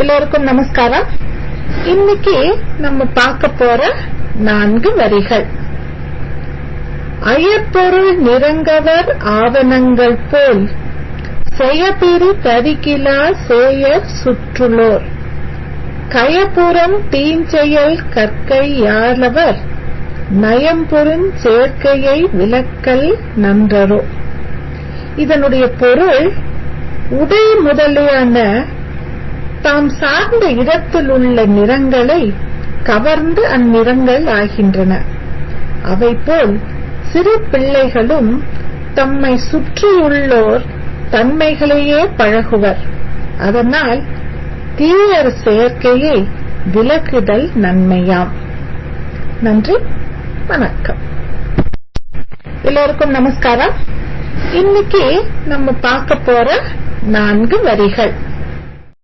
எல்லோருக்கும் நமஸ்காரம். இன்னைக்கு நம்ம பார்க்க போற 4 வரிகள். அயற்பொருள் நிறங்கவர் ஆவணங்கள் போல் செயபிரி தரிகிலா சேயர் சுற்றுலோர் கயப்புறம் தீஞ்செயல் கற்கை யாழவர் நயம்புரின் சேர்க்கையை விலக்கல் நன்றரோ. இதனுடைய பொருள், உடை முதலியான தாம் சார்ந்த இடத்தில் உள்ள நிறங்களை கவர்ந்து அந்நிறங்கள் ஆகின்றன. அவை போல் சிறு பிள்ளைகளும் தம்மை சுற்றியுள்ளோர் தன்மைகளையே பழகுவர். அதனால் தீயர் சேர்க்கையை விலக்குதல் நன்மையாம். நன்றி, வணக்கம். எல்லோருக்கும் நமஸ்காரம். இன்னைக்கு நம்ம பார்க்க போற 4 வரிகள்.